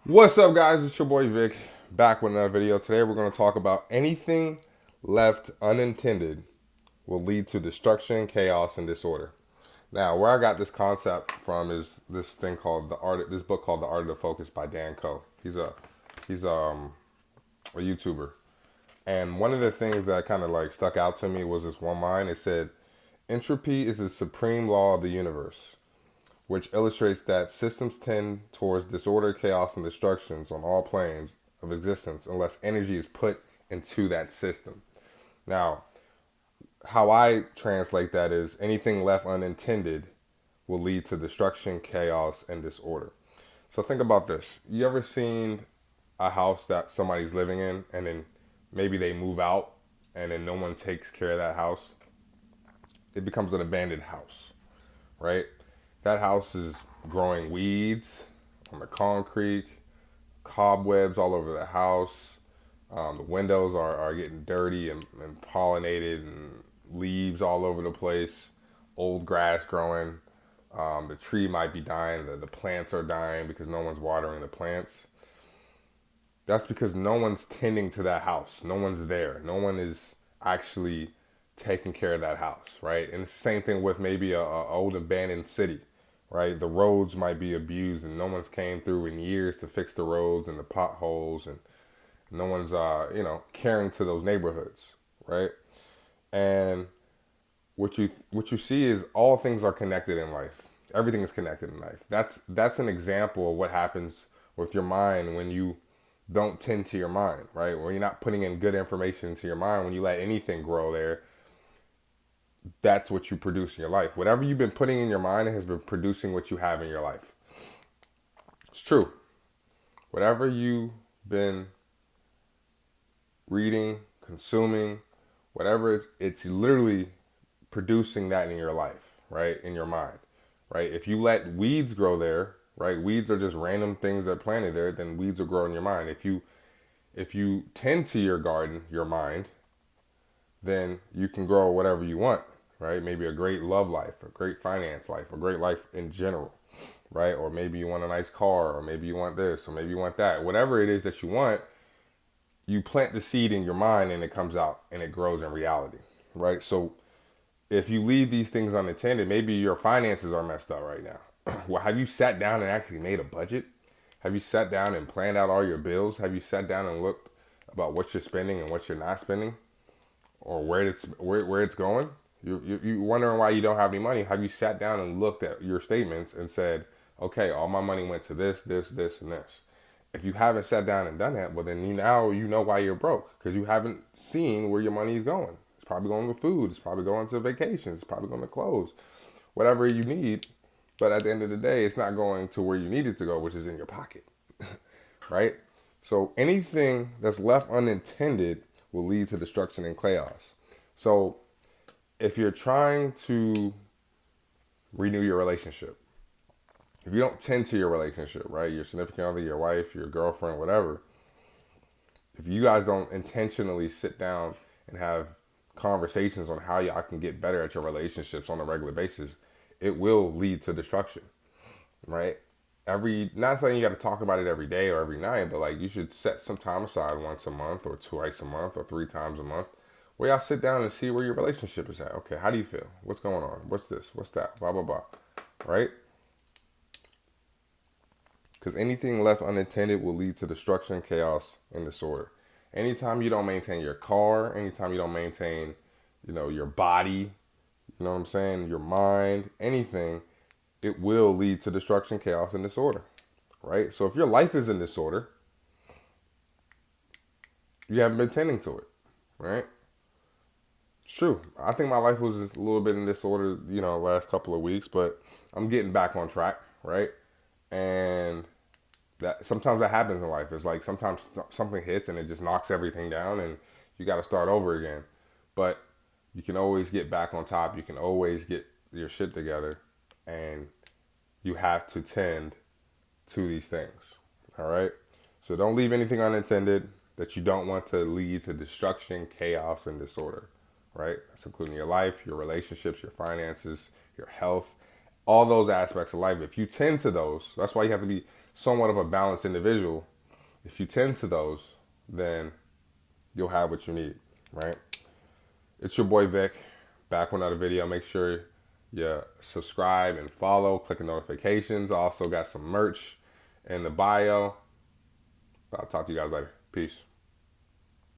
What's up, guys? It's your boy Vic, back with another video. Today we're going to talk about anything left unintended will lead to destruction, chaos, and disorder. Now, where I got this concept from is this thing called this book called The Art of Focus by Dan Coe. He's a YouTuber, and one of the things that kind of like stuck out to me was this one line. It said, "Entropy is the supreme law of the universe," which illustrates that systems tend towards disorder, chaos, and destructions on all planes of existence unless energy is put into that system. Now, how I translate that is anything left unintended will lead to destruction, chaos, and disorder. So think about this. You ever seen a house that somebody's living in and then maybe they move out and then no one takes care of that house? It becomes an abandoned house, right? That house is growing weeds on the concrete, cobwebs all over the house. The windows are getting dirty and pollinated, and leaves all over the place. Old grass growing. The tree might be dying. The plants are dying because no one's watering the plants. That's because no one's tending to that house. No one's there. No one is actually taking care of that house, right? And it's the same thing with maybe a old abandoned city, right? The roads might be abused and no one's came through in years to fix the roads and the potholes, and no one's caring to those neighborhoods, right? And what you see is all things are connected in life. Everything is connected in life. That's an example of what happens with your mind when you don't tend to your mind, right? When you're not putting in good information into your mind, when you let anything grow there, that's what you produce in your life. Whatever you've been putting in your mind has been producing what you have in your life. It's true. Whatever you've been reading, consuming, whatever it's literally producing that in your life, right? In your mind, right? If you let weeds grow there, right? Weeds are just random things that are planted there, then weeds will grow in your mind. If you tend to your garden, your mind, then you can grow whatever you want, right? Maybe a great love life, a great finance life, a great life in general, right? Or maybe you want a nice car, or maybe you want this, or maybe you want that. Whatever it is that you want, you plant the seed in your mind and it comes out and it grows in reality, right? So if you leave these things unattended, maybe your finances are messed up right now. Well, have you sat down and actually made a budget? Have you sat down and planned out all your bills? Have you sat down and looked about what you're spending and what you're not spending, or where it's going? You wondering why you don't have any money? Have you sat down and looked at your statements and said, okay, all my money went to this, this, this, and this? If you haven't sat down and done that, well, then you know why you're broke, because you haven't seen where your money is going. It's probably going to food. It's probably going to vacations. It's probably going to clothes, whatever you need. But at the end of the day, it's not going to where you need it to go, which is in your pocket, right? So anything that's left unintended will lead to destruction and chaos. So if you're trying to renew your relationship, if you don't tend to your relationship, right, your significant other, your wife, your girlfriend, whatever, if you guys don't intentionally sit down and have conversations on how y'all can get better at your relationships on a regular basis, it will lead to destruction, right? Not saying you got to talk about it every day or every night, but like you should set some time aside once a month or twice a month or 3 times a month where y'all sit down and see where your relationship is at. Okay, how do you feel? What's going on? What's this? What's that? Blah, blah, blah, right? Because anything left unintended will lead to destruction, chaos, and disorder. Anytime you don't maintain your car, anytime you don't maintain, your body, you know what I'm saying, your mind, anything, it will lead to destruction, chaos, and disorder, right? So if your life is in disorder, you haven't been tending to it, right? It's true. I think my life was a little bit in disorder, last couple of weeks, but I'm getting back on track, right? And that sometimes that happens in life. It's like sometimes something hits and it just knocks everything down, and you got to start over again. But you can always get back on top. You can always get your shit together, and you have to tend to these things. All right. So don't leave anything unintended that you don't want to lead to destruction, chaos, and disorder. Right. That's including your life, your relationships, your finances, your health, all those aspects of life. If you tend to those, that's why you have to be somewhat of a balanced individual, if you tend to those, then you'll have what you need, right? It's your boy Vic, back with another video. Make sure you subscribe and follow, click the notifications. I also got some merch in the bio. I'll talk to you guys later. Peace.